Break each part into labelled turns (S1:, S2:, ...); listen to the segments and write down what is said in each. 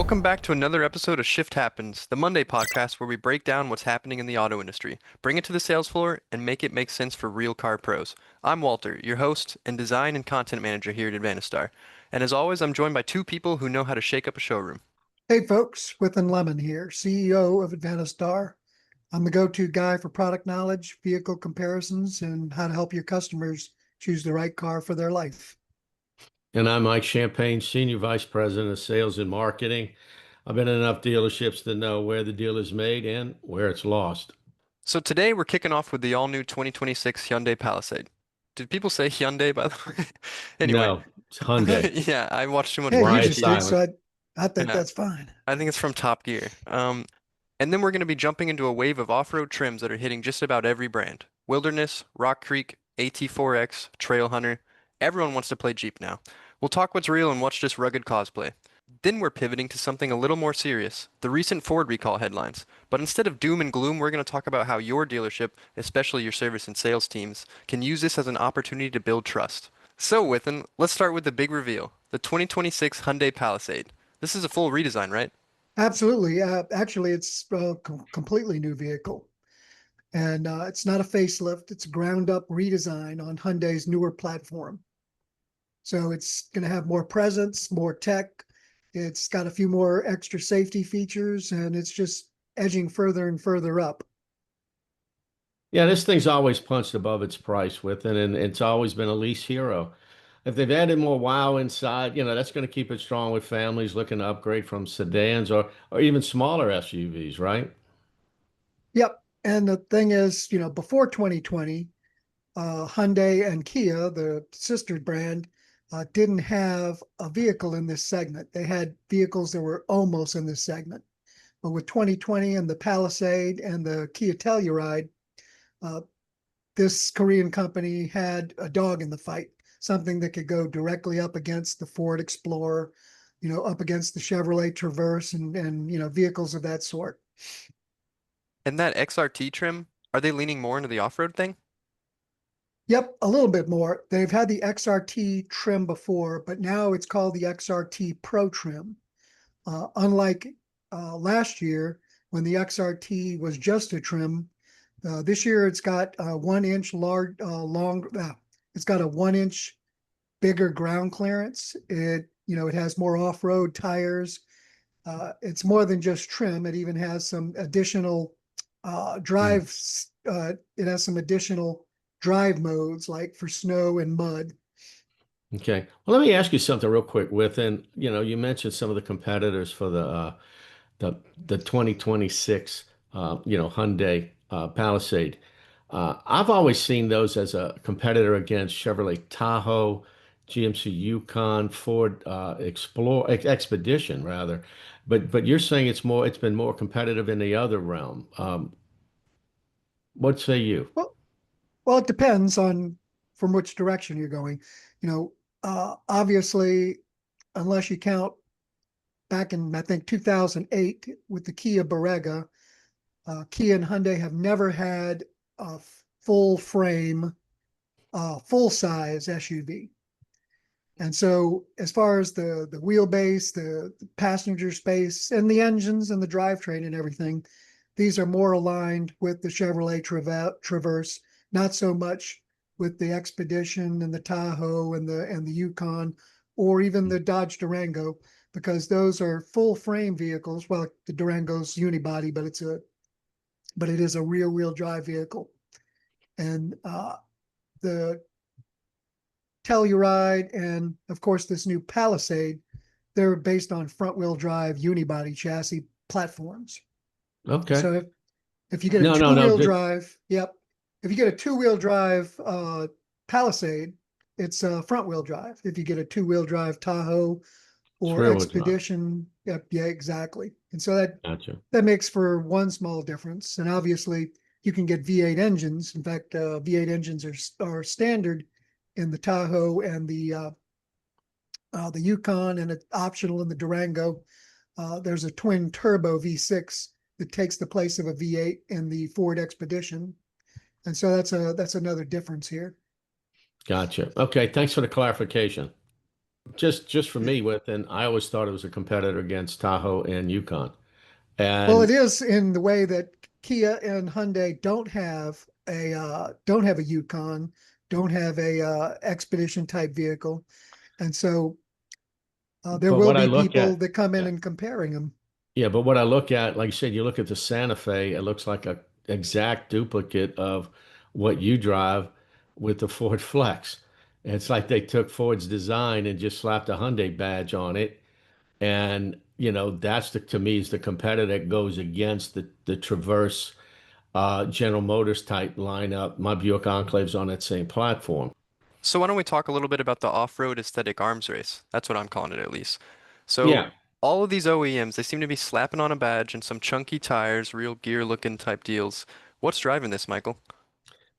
S1: Welcome back to another episode of Shift Happens, the Monday podcast where we break down what's happening in the auto industry, bring it to the sales floor, and make it make sense for real car pros. I'm Walter, your host and design and content manager here at Advanta-STAR. And as always, I'm joined by two people who know how to shake up a showroom.
S2: Hey folks, Within Lemon here, CEO of Advanta-STAR. I'm the go-to guy for product knowledge, vehicle comparisons, and how to help your customers choose the right car for their life.
S3: And I'm Mike Champagne, Senior Vice President of Sales and Marketing. I've been in enough dealerships to know where the deal is made and where it's lost.
S1: So today we're kicking off with the all-new 2026 Hyundai Palisade. Did people say Hyundai, by the way? Anyway,
S3: No, it's Hyundai.
S1: yeah, I watched too much
S2: Yeah, you
S1: Rocket
S3: Brian
S2: just did,
S1: TV.
S3: Silent.
S2: so I think
S1: Yeah,
S2: that's fine.
S1: I think it's from Top Gear. And then we're going to be jumping into a wave of off-road trims that are hitting just about every brand. Wilderness, Rock Creek, AT4X, Trail Hunter. Everyone wants to play Jeep now. We'll talk what's real and what's just rugged cosplay. Then we're pivoting to something a little more serious, the recent Ford recall headlines. But instead of doom and gloom, we're going to talk about how your dealership, especially your service and sales teams, can use this as an opportunity to build trust. So, Within, let's start with the big reveal, the 2026 Hyundai Palisade. This is a full redesign, right?
S2: Absolutely. Actually, it's a completely new vehicle. And it's not a facelift, it's a ground-up redesign on Hyundai's newer platform. So it's going to have more presence, more tech. It's got a few more extra safety features, and it's just edging further and further up.
S3: Yeah, this thing's always punched above its price with it, and it's always been a lease hero. If they've added more wow inside, that's going to keep it strong with families looking to upgrade from sedans or even smaller SUVs, right?
S2: Yep. And the thing is, before 2020, Hyundai and Kia, the sister brand, didn't have a vehicle in this segment. They had vehicles that were almost in this segment. But with 2020 and the Palisade and the Kia Telluride, uh, this Korean company had a dog in the fight, something that could go directly up against the Ford Explorer, up against the Chevrolet Traverse and vehicles of that sort.
S1: And that XRT trim, are they leaning more into the off-road thing?
S2: Yep, a little bit more. They've had the XRT trim before, but now it's called the XRT Pro trim. Unlike last year, when the XRT was just a trim, this year it's got a 1 inch it's got a 1 inch bigger ground clearance. It has more off-road tires. It's more than just trim. It even has some additional
S3: Hmm.
S2: drives. It has some additional drive modes like for snow and mud.
S3: Okay. Well, let me ask you something real quick. You mentioned some of the competitors for the 2026 Hyundai Palisade. I've always seen those as a competitor against Chevrolet Tahoe, GMC Yukon, Ford Expedition rather. But you're saying it's been more competitive in the other realm. What say you?
S2: Well, well, it depends on from which direction you're going. Obviously, unless you count back in I think 2008 with the Kia Barrega, Kia and Hyundai have never had a full frame, full size SUV. And so, as far as the wheelbase, the passenger space, and the engines and the drivetrain and everything, these are more aligned with the Chevrolet Traverse, not so much with the Expedition and the Tahoe and the Yukon, or even the Dodge Durango, because those are full frame vehicles. Well, the Durango's unibody, but it is a rear wheel drive vehicle, and the Telluride and of course this new Palisade, they're based on front wheel drive unibody chassis platforms.
S3: Okay.
S2: So if you get a
S3: No, no,
S2: two
S3: no.
S2: wheel drive, yep. If you get a two-wheel drive Palisade, it's front wheel drive. If you get a two-wheel drive Tahoe
S3: It's
S2: or
S3: rear wheel drive.
S2: Expedition, yep, yeah, exactly. And so that
S3: Gotcha.
S2: that makes for one small difference. And obviously, you can get V8 engines. In fact, V8 engines are standard in the Tahoe and the Yukon, and it's optional in the Durango. There's a twin turbo V6 that takes the place of a V8 in the Ford Expedition, and so that's another difference here.
S3: Gotcha. Okay. Thanks for the clarification. just for me with, and I always thought it was a competitor against Tahoe and Yukon.
S2: Well, it
S3: And
S2: is in the way that Kia and Hyundai don't have a Yukon, don't have a expedition type vehicle, and so there
S3: but
S2: will
S3: what I
S2: be
S3: look
S2: people
S3: at,
S2: that come in
S3: yeah,
S2: and comparing them.
S3: yeah, but what I look at, like you said, you look at the Santa Fe, it looks like a exact duplicate of what you drive with the Ford Flex. It's like they took Ford's design and just slapped a Hyundai badge on it. And, that's to me is the competitor that goes against the Traverse General Motors type lineup. My Buick Enclave's on that same platform.
S1: So why don't we talk a little bit about the off-road aesthetic arms race? That's what I'm calling it at least. So
S3: Yeah.
S1: all of these OEMs, they seem to be slapping on a badge and some chunky tires, real gear looking type deals. What's driving this, Michael?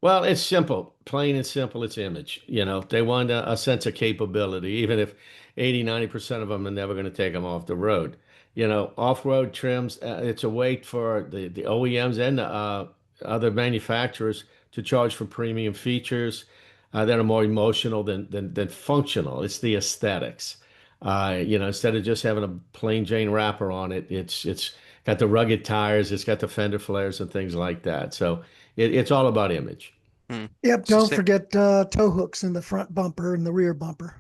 S3: Well, it's simple, plain and simple. It's image. They want a sense of capability, even if 80, 90% of them are never going to take them off the road. Off-road trims, it's a way for the OEMs and the other manufacturers to charge for premium features that are more emotional than functional. It's the aesthetics. Instead of just having a plain Jane wrapper on it, it's got the rugged tires, it's got the fender flares and things like that. So it's all about image.
S1: Hmm.
S2: Yep,
S1: So
S2: don't
S1: same,
S2: forget tow hooks in the front bumper and the rear bumper.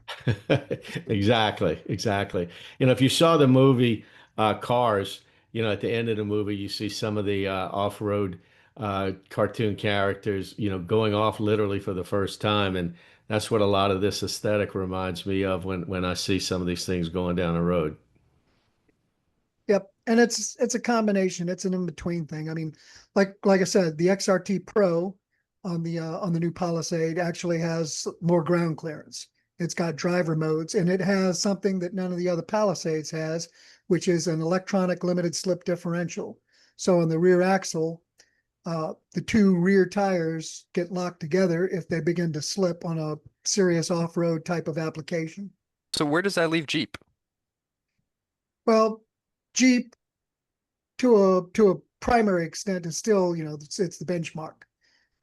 S3: Exactly, exactly. If you saw the movie Cars, at the end of the movie, you see some of the off-road cartoon characters, going off literally for the first time, and that's what a lot of this aesthetic reminds me of when I see some of these things going down the road.
S2: Yep, and it's a combination. It's an in between thing. I mean, like I said, the XRT Pro on the new Palisade actually has more ground clearance. It's got driver modes, and it has something that none of the other Palisades has, which is an electronic limited slip differential. So on the rear axle, the two rear tires get locked together if they begin to slip on a serious off-road type of application.
S1: so where does that leave Jeep?
S2: Well, Jeep to a primary extent is still, it's the benchmark.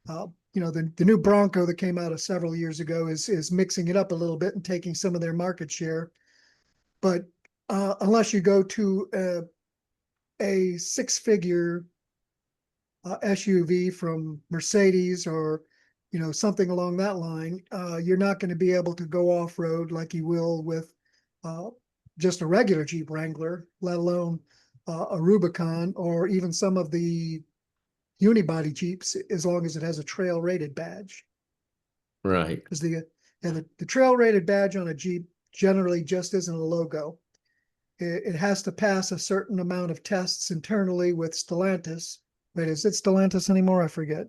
S2: The new Bronco that came out of several years ago is mixing it up a little bit and taking some of their market share. But unless you go to a six-figure SUV from Mercedes or something along that line, you're not going to be able to go off road like you will with uh, just a regular Jeep Wrangler, let alone a Rubicon or even some of the unibody Jeeps, as long as it has a trail rated badge.
S3: Right.
S2: Because the trail rated badge on a Jeep generally just isn't a logo. It has to pass a certain amount of tests internally with Stellantis. Wait, is it Stellantis anymore? I forget.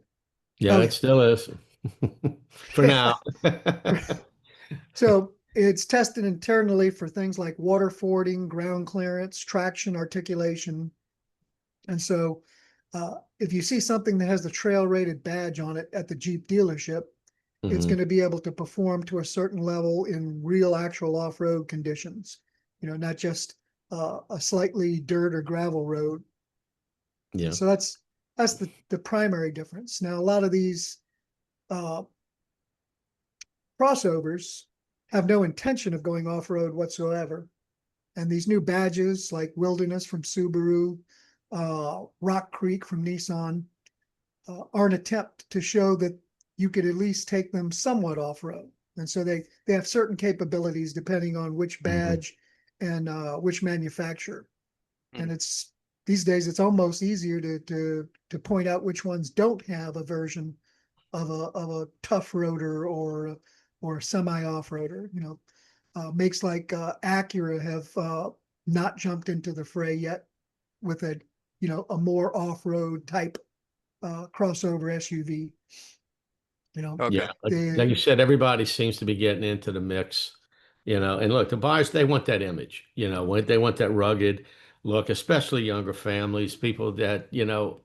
S3: Yeah,
S2: Oh
S3: it still is for
S2: yeah.
S3: now.
S2: So it's tested internally for things like water fording, ground clearance, traction, articulation. And so if you see something that has the trail rated badge on it at the Jeep dealership, it's
S3: Hmm.
S2: going to be able to perform to a certain level in real actual off-road conditions, not just a slightly dirt or gravel road.
S3: Yeah.
S2: So that's the primary difference. Now, a lot of these uh, crossovers have no intention of going off-road whatsoever. And these new badges like Wilderness from Subaru, Rock Creek from Nissan, are an attempt to show that you could at least take them somewhat off-road. And so they have certain capabilities depending on which
S3: Hmm.
S2: badge and which manufacturer.
S1: Hmm.
S2: And it's these days it's almost easier to point out which ones don't have a version of a tough roader or semi off-roader. Makes like Acura have not jumped into the fray yet with a more off-road type crossover SUV. You know,
S3: Yeah,
S1: Okay.
S3: like
S2: they
S3: you said, everybody seems to be getting into the mix, And look, the buyers, they want that image, they want that rugged look, especially younger families, people that,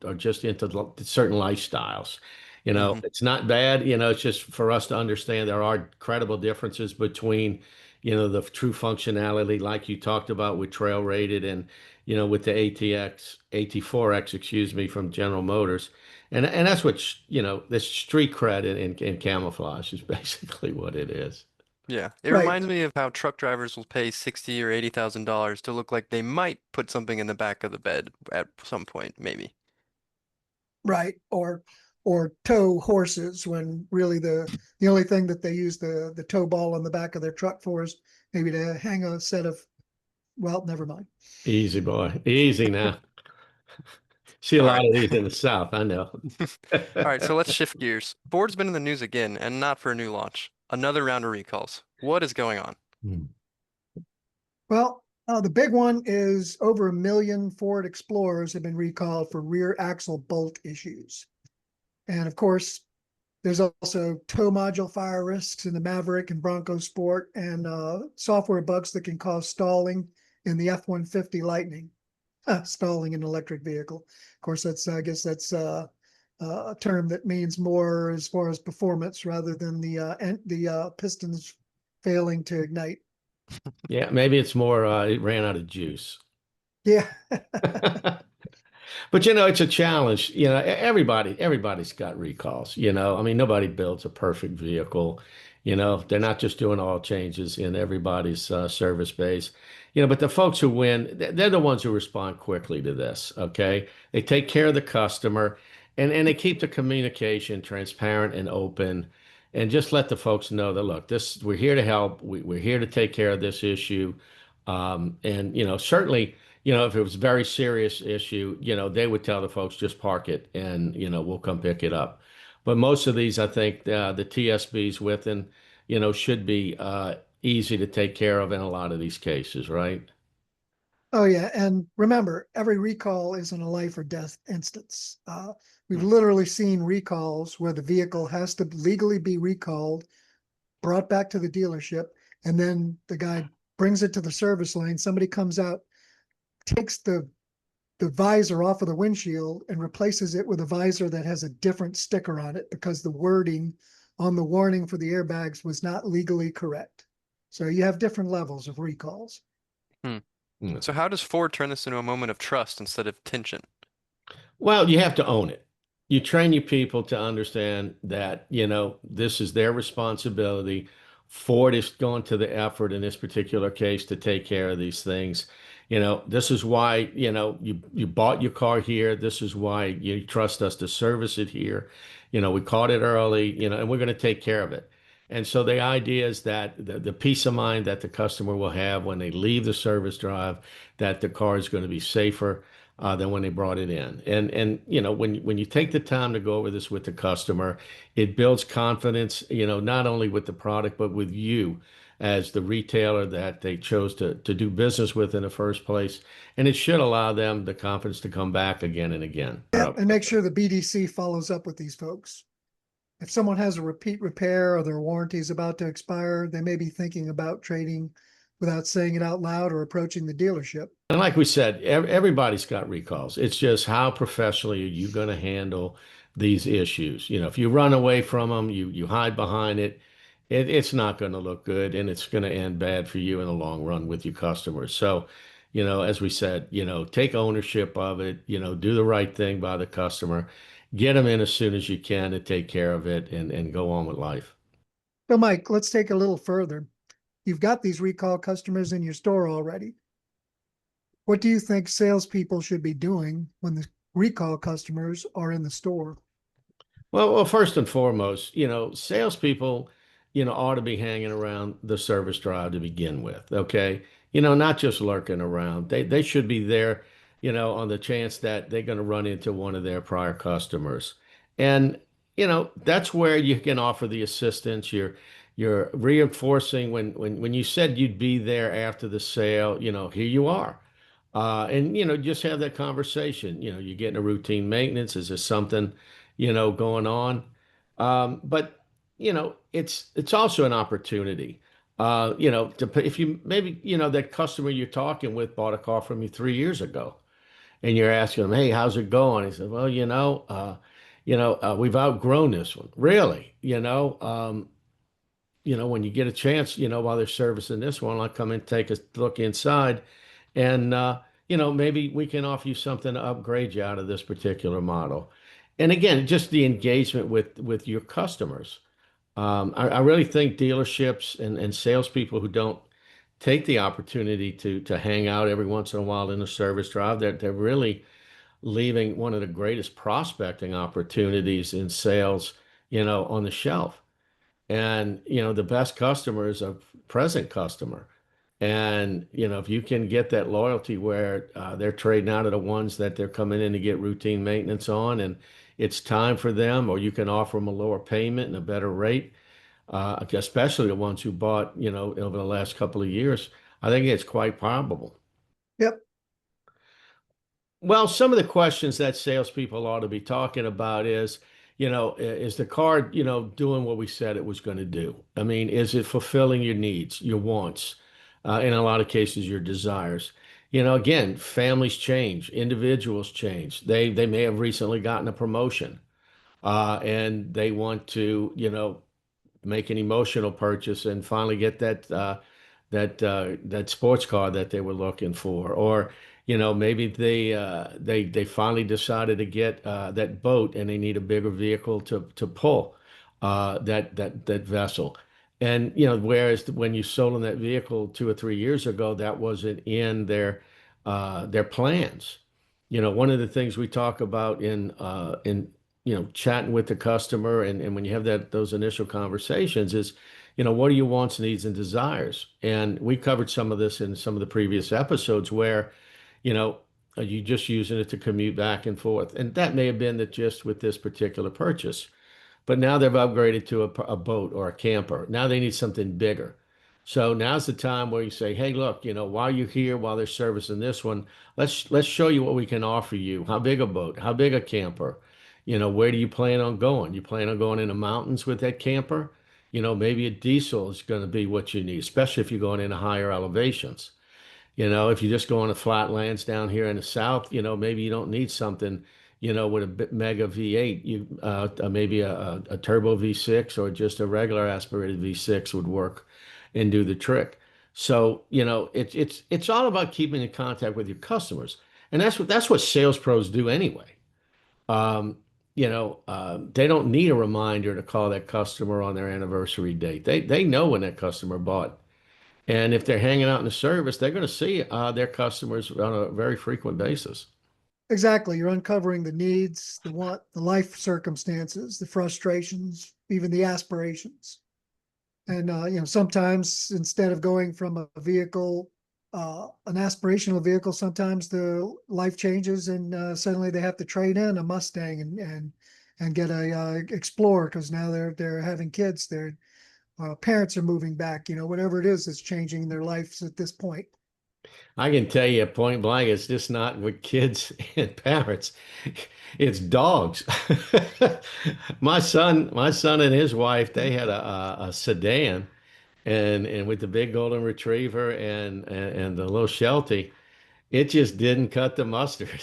S3: are just into certain lifestyles.
S1: Hmm.
S3: It's not bad, it's just for us to understand there are credible differences between, the true functionality, like you talked about with Trail Rated and, with the AT4X, excuse me, from General Motors. And that's what, this street cred in camouflage is basically what it is.
S1: Yeah, it
S2: Right,
S1: reminds me of how truck drivers will pay 60 or $80,000 to look like they might put something in the back of the bed at some point, maybe.
S2: right. Or tow horses when really the only thing that they use the tow ball on the back of their truck for is maybe to hang a set of, well, never mind.
S3: Easy boy, easy now. See a
S1: All
S3: lot
S1: right.
S3: of these in the South, I know.
S1: All right, so let's shift gears. Ford's been in the news again, and not for a new launch. Another round of recalls. What is going on?
S3: Hmm.
S2: Well, the big one is over 1 million Ford Explorers have been recalled for rear axle bolt issues. And of course, there's also tow module fire risks in the Maverick and Bronco Sport, and software bugs that can cause stalling in the F-150 Lightning, stalling in an electric vehicle. Of course, I guess that's a term that means more as far as performance rather than the pistons failing to ignite.
S3: Yeah, maybe it's more it ran out of juice.
S2: Yeah.
S3: But it's a challenge. Everybody's got recalls. I mean, nobody builds a perfect vehicle. They're not just doing all changes in everybody's service base. But the folks who win, they're the ones who respond quickly to this. Okay, they take care of the customer, and they keep the communication transparent and open, and just let the folks know that look, this we're here to help. We're here to take care of this issue, and certainly if it was a very serious issue, they would tell the folks just park it and, we'll come pick it up. But most of these, I think, the TSBs within, should be easy to take care of in a lot of these cases, right?
S2: Oh yeah, and remember, every recall isn't a life or death instance. We've
S1: Hmm.
S2: literally seen recalls where the vehicle has to legally be recalled, brought back to the dealership, and then the guy brings it to the service lane. Somebody comes out, takes the visor off of the windshield and replaces it with a visor that has a different sticker on it because the wording on the warning for the airbags was not legally correct. So you have different levels of recalls.
S1: Hmm.
S3: Mm.
S1: So how does Ford turn this into a moment of trust instead of tension?
S3: Well, you have to own it. You train your people to understand that, this is their responsibility. Ford is going to the effort in this particular case to take care of these things. This is why, you bought your car here. This is why you trust us to service it here. We caught it early, and we're going to take care of it. And so the idea is that the peace of mind that the customer will have when they leave the service drive, that the car is going to be safer than when they brought it in. And when you take the time to go over this with the customer, it builds confidence, not only with the product, but with you as the retailer that they chose to do business with in the first place. And it should allow them the confidence to come back again and again.
S2: Yeah, and make sure the BDC follows up with these folks. If someone has a repeat repair or their warranty is about to expire, they may be thinking about trading without saying it out loud or approaching the dealership.
S3: And like we said, everybody's got recalls. It's just how professionally are you going to handle these issues? If you run away from them, you hide behind it, it's not going to look good, and it's going to end bad for you in the long run with your customers. So, as we said, take ownership of it, do the right thing by the customer, get them in as soon as you can to take care of it and go on with life.
S2: So, Mike, let's take a little further. You've got these recall customers in your store already. What do you think salespeople should be doing when the recall customers are in the store?
S3: Well, first and foremost, salespeople, ought to be hanging around the service drive to begin with. Okay. Not just lurking around. They should be there, on the chance that they're going to run into one of their prior customers. And, that's where you can offer the assistance. You're reinforcing when you said you'd be there after the sale, here you are. And just have that conversation. You're getting a routine maintenance. Is there something, going on? But it's also an opportunity. If you maybe that customer you're talking with bought a car from you 3 years ago, and you're asking them, "Hey, how's it going?" He said, "Well, we've outgrown this one." Really, when you get a chance, while they're servicing this one, I'll come and take a look inside, and maybe we can offer you something to upgrade you out of this particular model. And again, just the engagement with your customers. I really think dealerships and salespeople who don't take the opportunity to hang out every once in a while in a service drive, they're really leaving one of the greatest prospecting opportunities in sales, on the shelf. And, the best customer is a present customer. And, if you can get that loyalty where they're trading out of the ones that they're coming in to get routine maintenance on, and it's time for them, or you can offer them a lower payment and a better rate, especially the ones who bought, over the last couple of years, I think it's quite probable.
S2: Yep,
S3: Well, some of the questions that salespeople ought to be talking about is, is the car, doing what we said it was going to do? I mean, is it fulfilling your needs, your wants, in a lot of cases, your desires? Again, families change, individuals change. They may have recently gotten a promotion, and they want to, make an emotional purchase and finally get that sports car that they were looking for, or maybe they finally decided to get that boat and they need a bigger vehicle to pull that vessel. And whereas when you sold them that vehicle 2 or 3 years ago, that wasn't in their plans. One of the things we talk about in chatting with the customer, and when you have those initial conversations is, what are your wants, needs, and desires? And we covered some of this in some of the previous episodes where, you know, you just using it to commute back and forth. And that may have been the gist with this particular purchase. But now they've upgraded to a boat or a camper. Now they need something bigger. So now's the time where you say, hey, look, while you're here, while they're servicing this one, let's show you what we can offer you. How big a boat? How big a camper? Where do you plan on going? You plan on going in the mountains with that camper? Maybe a diesel is going to be what you need, especially if you're going into higher elevations. If you just go on the flatlands down here in the south, maybe you don't need something, with a mega V8. Maybe a turbo V6 or just a regular aspirated V6 would work and do the trick. So, it's all about keeping in contact with your customers, and that's what sales pros do anyway. Um, they don't need a reminder to call that customer on their anniversary date. They know when that customer bought. And if they're hanging out in the service, they're going to see their customers on a very frequent basis.
S2: exactly. You're uncovering the needs, the want, the life circumstances, the frustrations, even the aspirations. And sometimes instead of going from a vehicle, an aspirational vehicle, sometimes the life changes and suddenly they have to trade in a Mustang and get a Explorer because now they're having kids. Their parents are moving back. Whatever it is that's changing their lives at this point.
S3: I can tell you point blank, it's just not with kids and parents. It's dogs. My son and his wife, they had a sedan, and with the big golden retriever and the little Sheltie, it just didn't cut the mustard.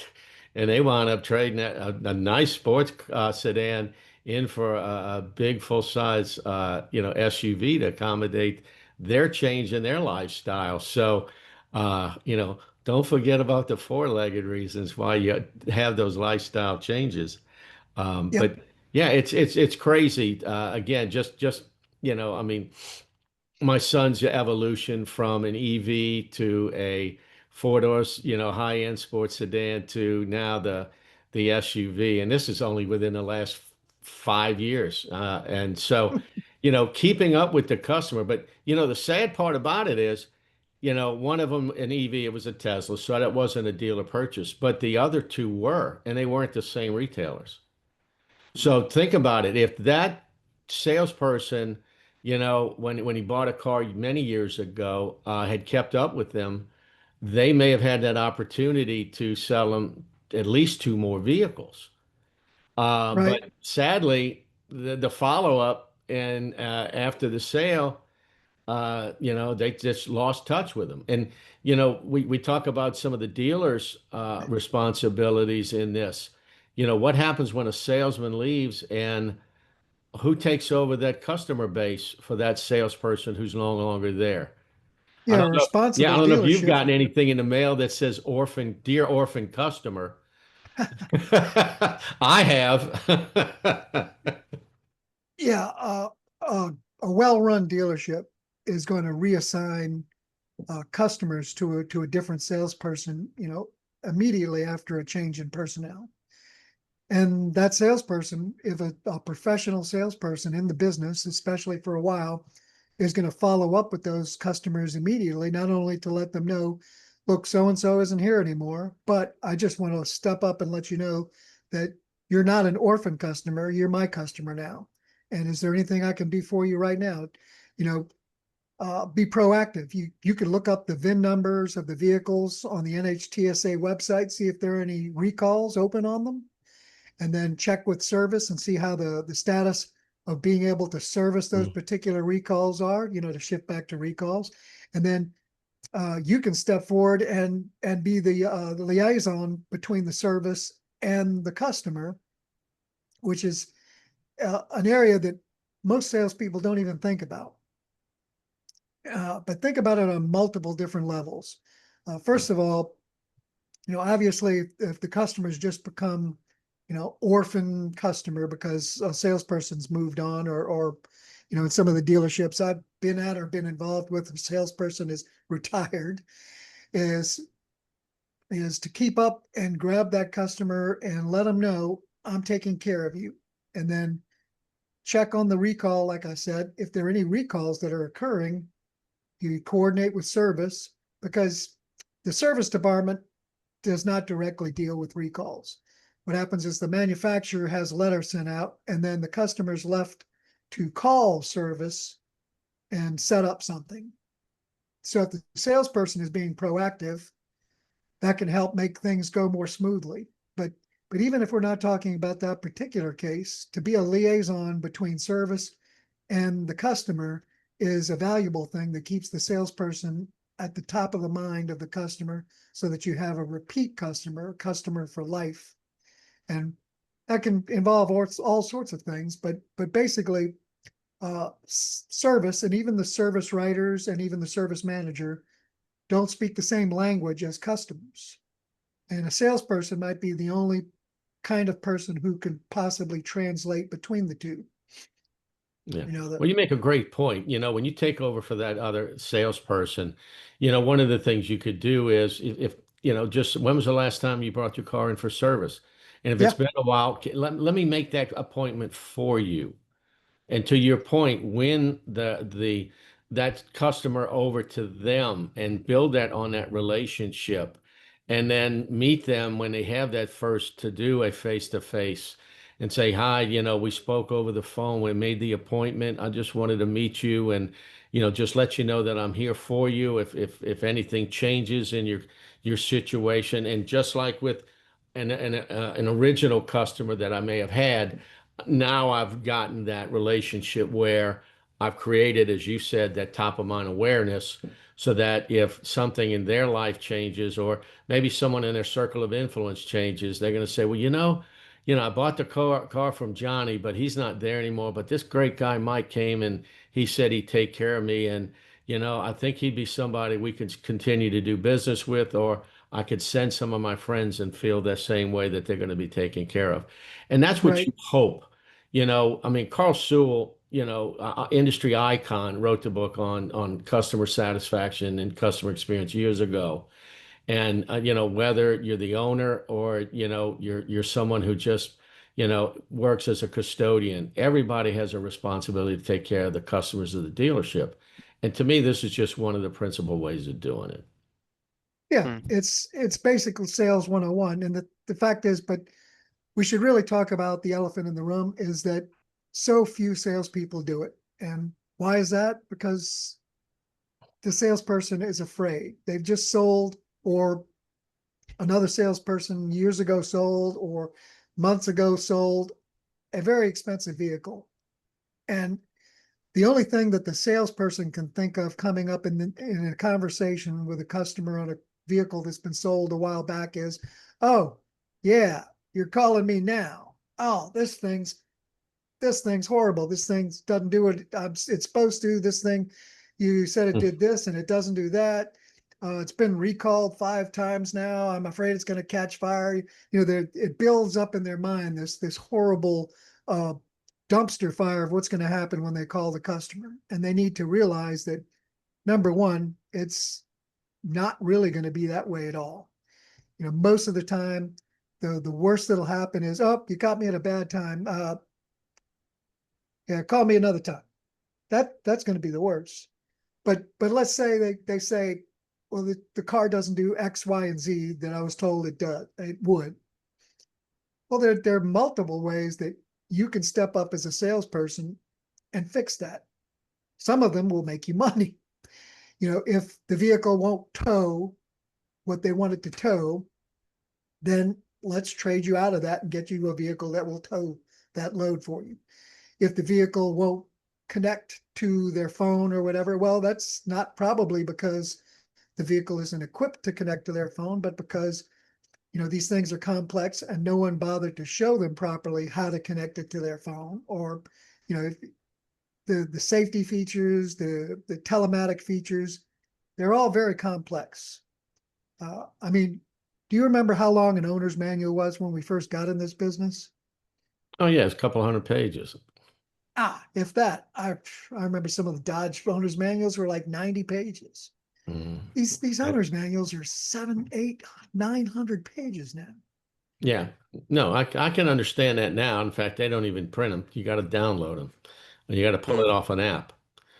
S3: And they wound up trading a nice sports sedan in for a big full-size SUV to accommodate their change in their lifestyle. So, don't forget about the four-legged reasons why you have those lifestyle changes.
S2: Yep.
S3: But yeah, it's crazy. Again, just I mean, my son's evolution from an EV to a four-door, high-end sports sedan to now the SUV, and this is only within the last 5 years. And so, keeping up with the customer. But the sad part about it is, one of them an EV, it was a Tesla, so that wasn't a dealer purchase, but the other two were, and they weren't the same retailers. So think about it. If that salesperson, when he bought a car many years ago, had kept up with them, they may have had that opportunity to sell them at least two more vehicles.
S2: Right.
S3: But sadly, the follow-up and after the sale, they just lost touch with them. And we talk about some of the dealers' responsibilities in this. What happens when a salesman leaves and who takes over that customer base for that salesperson who's no longer there? I
S2: Yeah. A
S3: don't know. Yeah, I
S2: responsible
S3: don't know if you've
S2: dealership.
S3: gotten anything in the mail that says orphan, dear orphan customer. I have.
S2: Yeah. a well-run dealership is going to reassign customers to a different salesperson, immediately after a change in personnel. And that salesperson, if a professional salesperson in the business, especially for a while, is going to follow up with those customers immediately, not only to let them know, look, so and so isn't here anymore, but I just want to step up and let you know that you're not an orphan customer, you're my customer now. And is there anything I can do for you right now? Be proactive. You can look up the VIN numbers of the vehicles on the NHTSA website, see if there are any recalls open on them, and then check with service and see how the status of being able to service those particular recalls are, to shift back to recalls. And then you can step forward and be the liaison between the service and the customer, which is an area that most salespeople don't even think about. But think about it on multiple different levels. First of all, obviously, if the customers just become, orphan customer because a salesperson's moved on, or in some of the dealerships I've been at or been involved with, a salesperson is retired, is to keep up and grab that customer and let them know I'm taking care of you. And then check on the recall, like I said, if there are any recalls that are occurring, you coordinate with service, because the service department does not directly deal with recalls. What happens is the manufacturer has a letter sent out, and then the customer's left to call service and set up something. So if the salesperson is being proactive, that can help make things go more smoothly. But even if we're not talking about that particular case, to be a liaison between service and the customer is a valuable thing that keeps the salesperson at the top of the mind of the customer, so that you have a repeat customer, customer for life. And that can involve all sorts of things, but basically service, and even the service writers and even the service manager, don't speak the same language as customers. And a salesperson might be the only kind of person who can possibly translate between the two.
S3: Yeah. Well, you make a great point. When you take over for that other salesperson, one of the things you could do is if just when was the last time you brought your car in for service? And if it's
S2: Yeah,
S3: been a while, let me make that appointment for you. And to your point, win that customer over to them and build that on that relationship, and then meet them when they have that first to do a face-to-face and say, hi, we spoke over the phone, we made the appointment. I just wanted to meet you and just let you know that I'm here for you if anything changes in your situation. And just like with an original customer that I may have had, now I've gotten that relationship where I've created, as you said, that top of mind awareness, so that if something in their life changes, or maybe someone in their circle of influence changes, they're going to say, well, I bought the car from Johnny, but he's not there anymore. But this great guy, Mike, came and he said he'd take care of me. And, I think he'd be somebody we could continue to do business with, or I could send some of my friends and feel the same way that they're going to be taken care of. And that's what
S2: right.
S3: you hope. I mean, Carl Sewell, industry icon, wrote the book on customer satisfaction and customer experience years ago. And whether you're the owner or you're someone who just works as a custodian, everybody has a responsibility to take care of the customers of the dealership. And to me, this is just one of the principal ways of doing it.
S2: Yeah,
S1: Hmm.
S2: it's basically sales 101. And the fact is, but we should really talk about the elephant in the room, is that so few salespeople do it. And why is that? Because the salesperson is afraid. They've just sold, or another salesperson years ago sold, or months ago sold a very expensive vehicle. And the only thing that the salesperson can think of coming up in a conversation with a customer on a vehicle that's been sold a while back is, oh, yeah, you're calling me now. Oh, this thing's horrible. This thing doesn't do what it's supposed to. This thing, you said it did this and it doesn't do that. It's been recalled 5 times now. I'm afraid it's going to catch fire. It builds up in their mind this horrible dumpster fire of what's going to happen when they call the customer. And they need to realize that, number one, it's not really going to be that way at all. Most of the time, the worst that'll happen is, oh, you caught me at a bad time. Yeah, call me another time. That's going to be the worst. But let's say they say, well, the car doesn't do X, Y, and Z that I was told it would. Well, there are multiple ways that you can step up as a salesperson and fix that. Some of them will make you money. If the vehicle won't tow what they want it to tow, then let's trade you out of that and get you a vehicle that will tow that load for you. If the vehicle won't connect to their phone or whatever, well, that's not probably because the vehicle isn't equipped to connect to their phone, but because these things are complex and no one bothered to show them properly how to connect it to their phone, or the safety features, the telematic features, they're all very complex. I mean, do you remember how long an owner's manual was when we first got in this business?
S3: Oh yeah, it's a couple hundred pages.
S2: If that. I remember some of the Dodge owner's manuals were like 90 pages.
S3: Mm.
S2: These owner's manuals are 700, 800, 900 pages now.
S3: Yeah, no, I can understand that now. In fact, they don't even print them. You got to download them. You got to pull
S1: Hmm.
S3: it off an app.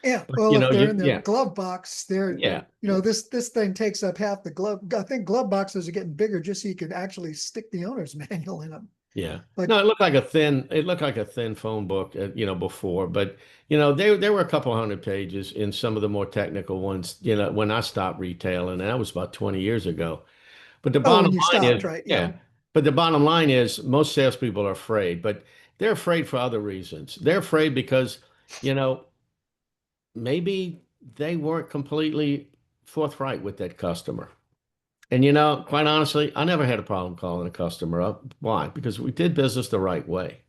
S2: Yeah,
S3: But
S2: well, if they're in their
S3: yeah,
S2: glove box,
S3: yeah,
S2: this thing takes up half the glove. I think glove boxes are getting bigger just so you can actually stick the owner's manual in them.
S3: yeah.
S2: But
S3: No, it looked like a thin phone book, before, but there were a couple hundred pages in some of the more technical ones, when I stopped retailing, and that was about 20 years ago. But the
S2: oh,
S3: bottom
S2: when you
S3: line
S2: stopped,
S3: is,
S2: right? Yeah,
S3: yeah, but the bottom line is most salespeople are afraid, but they're afraid for other reasons. They're afraid because, you know, maybe they weren't completely forthright with that customer. And quite honestly, I never had a problem calling a customer up. Why? Because we did business the right way.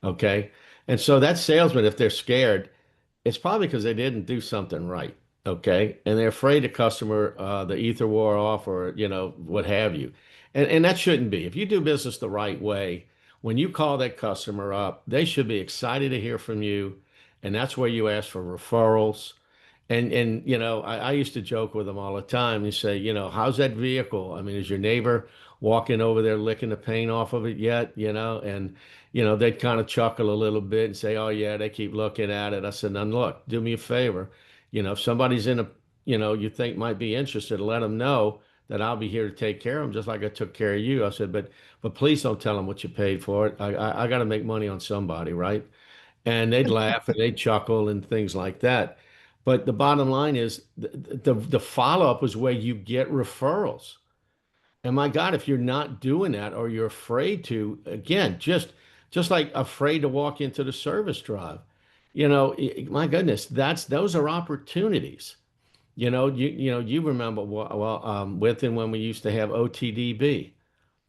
S3: Okay. And so that salesman, if they're scared, it's probably because they didn't do something right. Okay. And they're afraid the customer, the ether wore off, or, what have you. And that shouldn't be. If you do business the right way, when you call that customer up, they should be excited to hear from you. And that's where you ask for referrals. And I used to joke with them all the time and say, how's that vehicle? I mean, is your neighbor walking over there licking the paint off of it yet? And they'd kind of chuckle a little bit and say, oh yeah, they keep looking at it. I said, now look, do me a favor. If somebody's you think might be interested, let them know that I'll be here to take care of them, just like I took care of you. I said, but please don't tell them what you paid for it. I got to make money on somebody, right? And they'd laugh and they'd chuckle and things like that. But the bottom line is the follow-up is where you get referrals. And my God, if you're not doing that or you're afraid to, again, just like afraid to walk into the service drive, my goodness, those are opportunities. You remember with and when we used to have OTDB,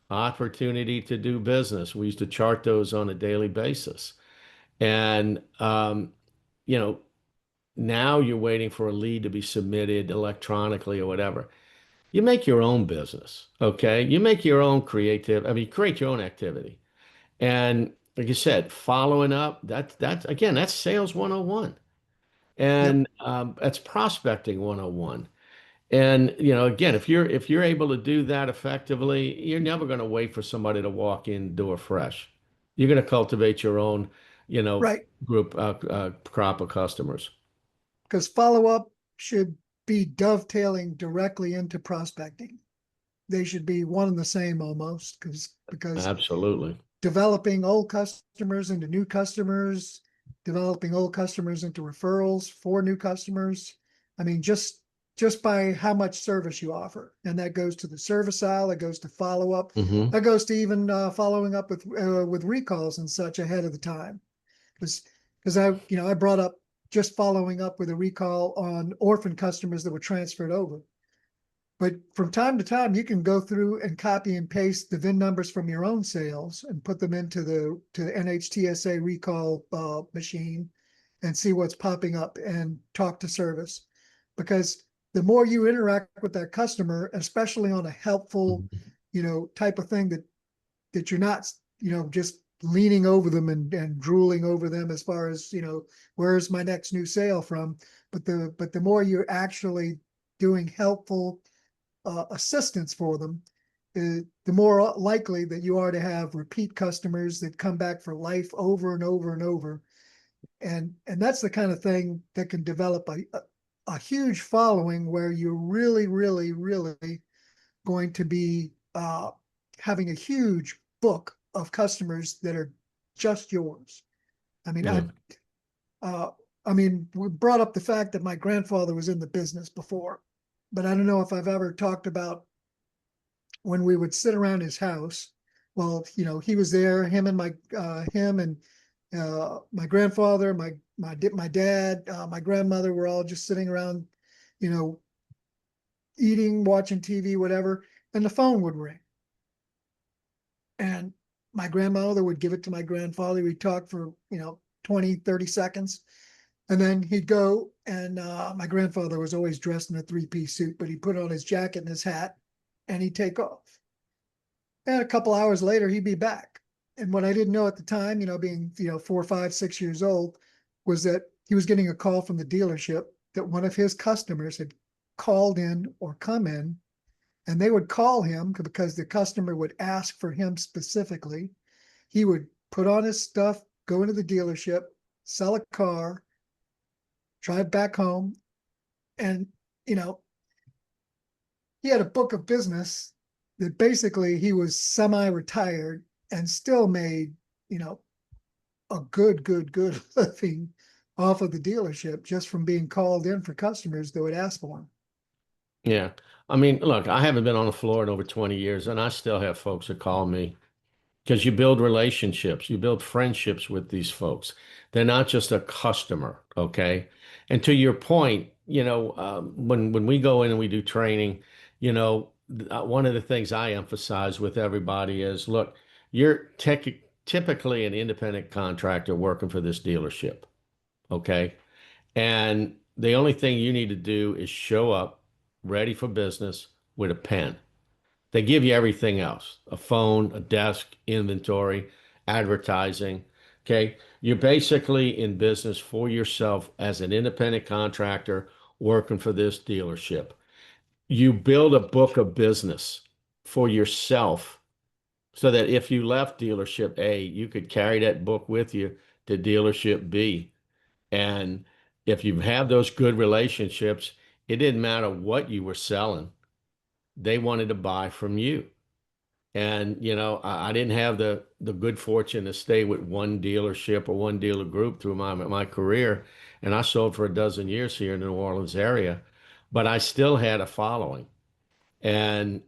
S3: opportunity to do business. We used to chart those on a daily basis. And you know, now you're waiting for a lead to be submitted electronically or whatever. You make your own business, okay? You make your own create your own activity. And like you said, following up, that's again, that's sales 101.
S2: yep,
S3: And that's prospecting 101. And again, if you're able to do that effectively, you're never going to wait for somebody to walk in the door fresh. You're going to cultivate your own,
S2: right.
S3: group crop of customers.
S2: Because follow up should be dovetailing directly into prospecting. They should be one and the same almost, because
S3: Absolutely.
S2: developing old customers into new customers, developing old customers into referrals for new customers. I mean, just by how much service you offer, and that goes to the service aisle, it goes to follow up,
S3: Hmm.
S2: that goes to even following up with recalls and such ahead of the time. Because I brought up just following up with a recall on orphan customers that were transferred over. But from time to time, you can go through and copy and paste the VIN numbers from your own sales and put them into the NHTSA recall machine and see what's popping up and talk to service. Because the more you interact with that customer, especially on a helpful, type of thing that you're not, just leaning over them and drooling over them as far as, where's my next new sale from? But the more you're actually doing helpful assistance for them, the more likely that you are to have repeat customers that come back for life over and over and over. And that's the kind of thing that can develop a huge following where you're really, really, really going to be having a huge book of customers that are just yours. I mean,
S3: Yeah.
S2: uh, we brought up the fact that my grandfather was in the business before, but I don't know if I've ever talked about when we would sit around his house. Well, he was there, him and my grandfather, my dad, my grandmother were all just sitting around, you know, eating, watching TV, whatever, and the phone would ring. And my grandmother would give it to my grandfather. We'd talk for, 20, 30 seconds. And then he'd go, and my grandfather was always dressed in a three-piece suit, but he'd put on his jacket and his hat and he'd take off. And a couple hours later, he'd be back. And what I didn't know at the time, being, 4, 5, 6 years old, was that he was getting a call from the dealership that one of his customers had called in or come in, and they would call him because the customer would ask for him specifically. He would put on his stuff, go into the dealership, sell a car, drive back home. And, he had a book of business that basically he was semi-retired and still made, a good living off of the dealership just from being called in for customers that would ask for him.
S3: Yeah. I mean, look, I haven't been on the floor in over 20 years, and I still have folks that call me because you build relationships, you build friendships with these folks. They're not just a customer, okay? And to your point, when we go in and we do training, one of the things I emphasize with everybody is, look, you're typically an independent contractor working for this dealership, okay? And the only thing you need to do is show up ready for business with a pen. They give you everything else, a phone, a desk, inventory, advertising. Okay. You're basically in business for yourself as an independent contractor working for this dealership. You build a book of business for yourself so that if you left dealership A, you could carry that book with you to dealership B. And if you have those good relationships, it didn't matter what you were selling, they wanted to buy from you. And I didn't have the good fortune to stay with one dealership or one dealer group through my career. And I sold for a dozen years here in the New Orleans area, but I still had a following. And,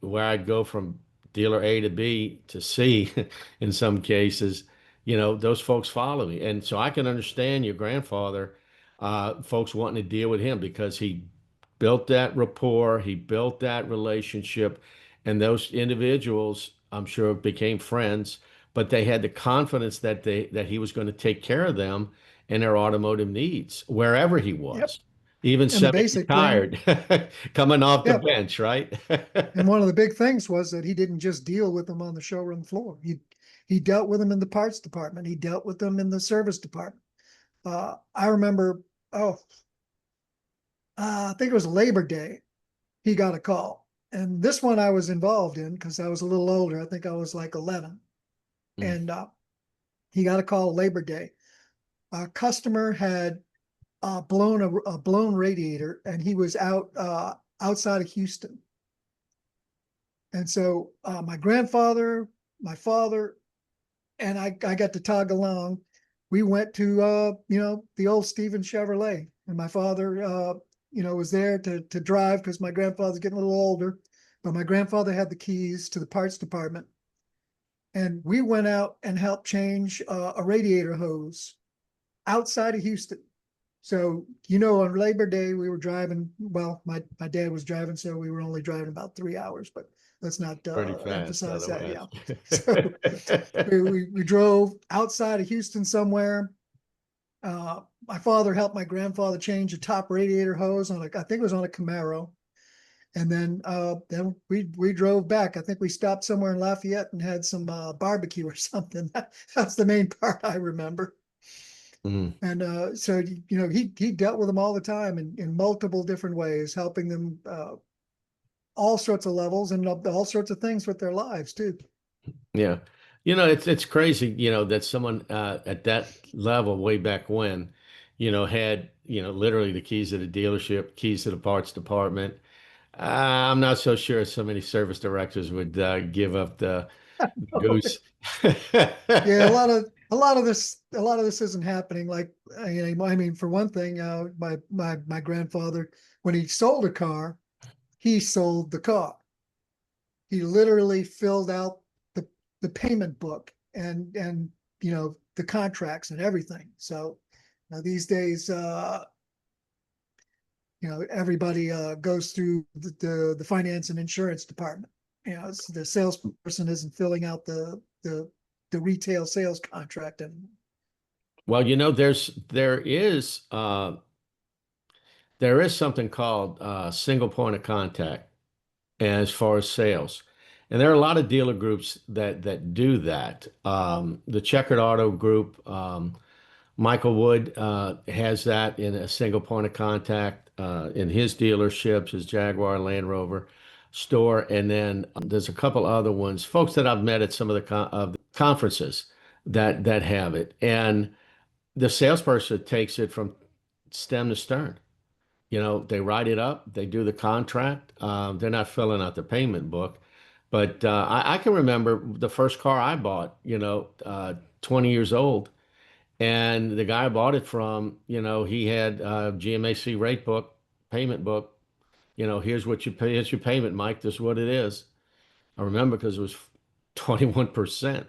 S3: where I'd go from dealer A to B to C in some cases, those folks follow me. And so I can understand your grandfather, folks wanting to deal with him because he built that rapport, he built that relationship, and those individuals, I'm sure, became friends, but they had the confidence that he was going to take care of them and their automotive needs wherever he
S2: Yep.
S3: was, even
S2: And the basic thing,
S3: semi-retired, coming off the
S2: yep.
S3: bench, right?
S2: And one of the big things was that he didn't just deal with them on the showroom floor. He dealt with them in the parts department. He dealt with them in the service department. I remember, I think it was Labor Day. He got a call, and this one I was involved in because I was a little older. I think I was like 11,
S3: Mm.
S2: and he got a call Labor Day. A customer had blown a blown radiator, and he was outside of Houston. And so my grandfather, my father, and I got to tag along. We went to the old Stephen Chevrolet, and my father was there to drive because my grandfather's getting a little older, but my grandfather had the keys to the parts department, and we went out and helped change a radiator hose outside of Houston. So, on Labor Day, we were driving. Well, my dad was driving, so we were only driving about 3 hours, but let's not
S3: Pretty fast
S2: emphasize that.
S3: otherwise.
S2: Yeah. So we drove outside of Houston somewhere. My father helped my grandfather change a top radiator hose on I think it was on a Camaro. And then we drove back. I think we stopped somewhere in Lafayette and had some barbecue or something. That's the main part I remember.
S3: Mm.
S2: And so you know he dealt with them all the time in multiple different ways, helping them all sorts of levels and all sorts of things with their lives too.
S3: Yeah. You know, it's crazy, you know, that someone at that level way back when, you know, had, you know, literally the keys to the dealership, keys to the parts department. I'm not so sure so many service directors would give up the goose.
S2: Yeah, a lot of this isn't happening. Like you know, I mean, for one thing, my grandfather, when he sold a car, he sold the car. He literally filled out the payment book and you know the contracts and everything. So now these days, you know, everybody goes through the finance and insurance department. You know, the salesperson isn't filling out the retail sales contract anymore.
S3: Well, you know, there is something called single point of contact as far as sales. And there are a lot of dealer groups that do that. The Checkered Auto Group, Michael Wood has that in a single point of contact in his dealerships, his Jaguar Land Rover store. And then there's a couple other ones, folks that I've met at some of of the conferences that have it. And the salesperson takes it from stem to stern. You know, they write it up, they do the contract. They're not filling out the payment book. But I can remember the first car I bought, you know, 20 years old. And the guy I bought it from, you know, he had GMAC rate book, payment book. You know, here's what you pay, here's your payment, Mike. This is what it is. I remember because it was 21%.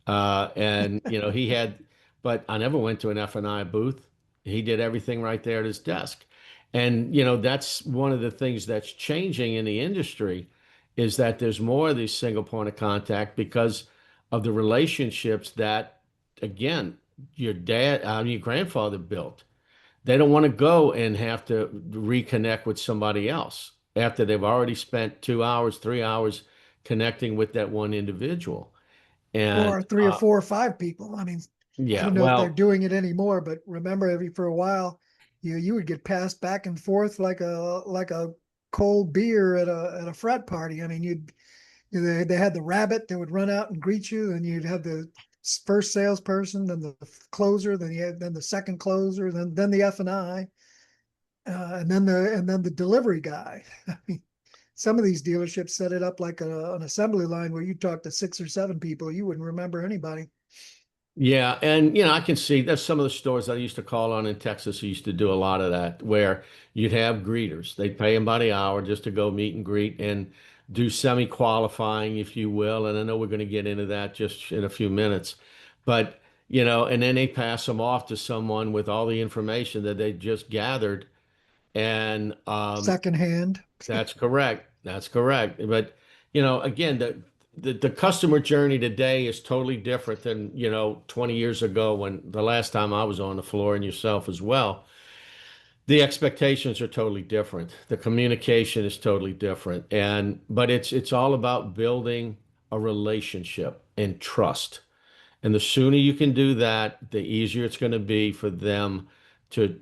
S3: And, you know, but I never went to an F&I booth. He did everything right there at his desk. And, you know, that's one of the things that's changing in the industry is that there's more of these single point of contact because of the relationships that, again, your grandfather built. They don't want to go and have to reconnect with somebody else after they've already spent 2 hours, 3 hours connecting with that one individual. And
S2: Or three or four or five people. I mean, I
S3: yeah,
S2: don't know if they're
S3: well,
S2: doing it anymore, but remember, for a while, you would get passed back and forth like a cold beer at a frat party. I mean, they had the rabbit that would run out and greet you, and you'd have the first salesperson, then the closer, then the second closer, then the F&I, and then the delivery guy. I mean, some of these dealerships set it up like an assembly line where you talk to six or seven people, you wouldn't remember anybody.
S3: yeah, and you know, I can see there's some of the stores I used to call on in Texas who used to do a lot of that, where you'd have greeters. They'd pay them by the hour just to go meet and greet and do semi-qualifying, if you will. And I know we're going to get into that just in a few minutes, but you know, and then they pass them off to someone with all the information that they just gathered, and
S2: Secondhand.
S3: that's correct. That's correct. But you know, again, the customer journey today is totally different than, you know, 20 years ago when the last time I was on the floor and yourself as well. The expectations are totally different. The communication is totally different. And but it's all about building a relationship and trust. And the sooner you can do that, the easier it's going to be for them to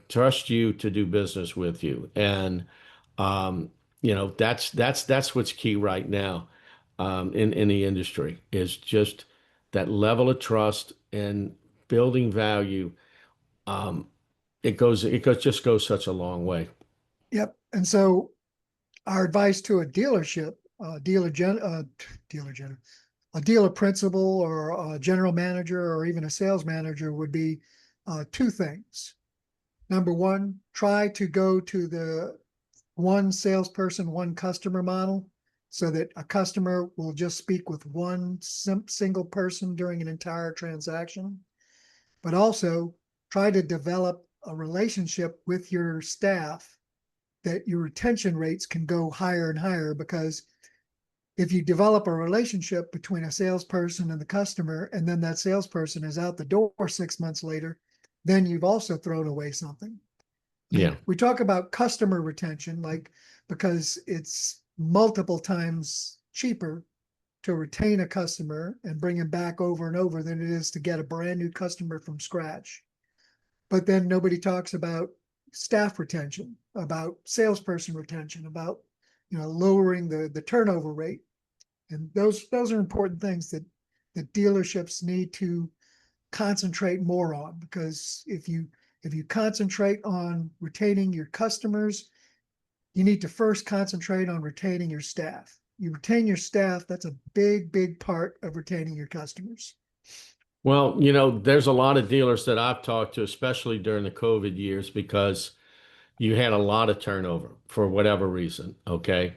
S3: trust you to do business with you. And um, you know, that's what's key right now in the industry is just that level of trust and building value. Um, just goes such a long way.
S2: Yep. And so our advice to a dealership, dealer gen, a dealer principal or a general manager or even a sales manager would be two things. Number one, try to go to the one salesperson, one customer model so that a customer will just speak with one single person during an entire transaction. But also try to develop a relationship with your staff that your retention rates can go higher and higher, because if you develop a relationship between a salesperson and the customer, and then that salesperson is out the door 6 months later, then you've also thrown away something. I mean,
S3: Yeah.
S2: we talk about customer retention, like because it's multiple times cheaper to retain a customer and bring him back over and over than it is to get a brand new customer from scratch. But then nobody talks about staff retention, about salesperson retention, about lowering the turnover rate. And those are important things that dealerships need to concentrate more on, because if you concentrate on retaining your customers, you need to first concentrate on retaining your staff. You retain your staff, that's a big part of retaining your customers.
S3: Well, there's a lot of dealers that I've talked to, especially during the COVID years, because you had a lot of turnover for whatever reason. Okay.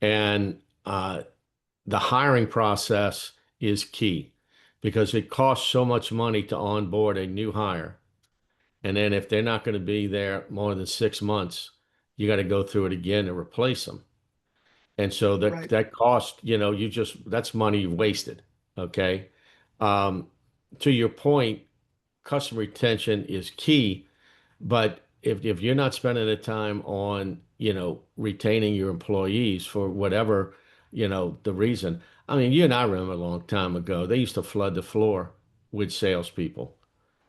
S3: And the hiring process is key because it costs so much money to onboard a new hire. And then if they're not going to be there more than 6 months, you got to go through it again to replace them. And so that
S2: Right.
S3: that cost, that's money you wasted. Okay. Um, to your point, customer retention is key, but if you're not spending the time on, retaining your employees for whatever, the reason. I mean, you and I remember a long time ago, they used to flood the floor with salespeople.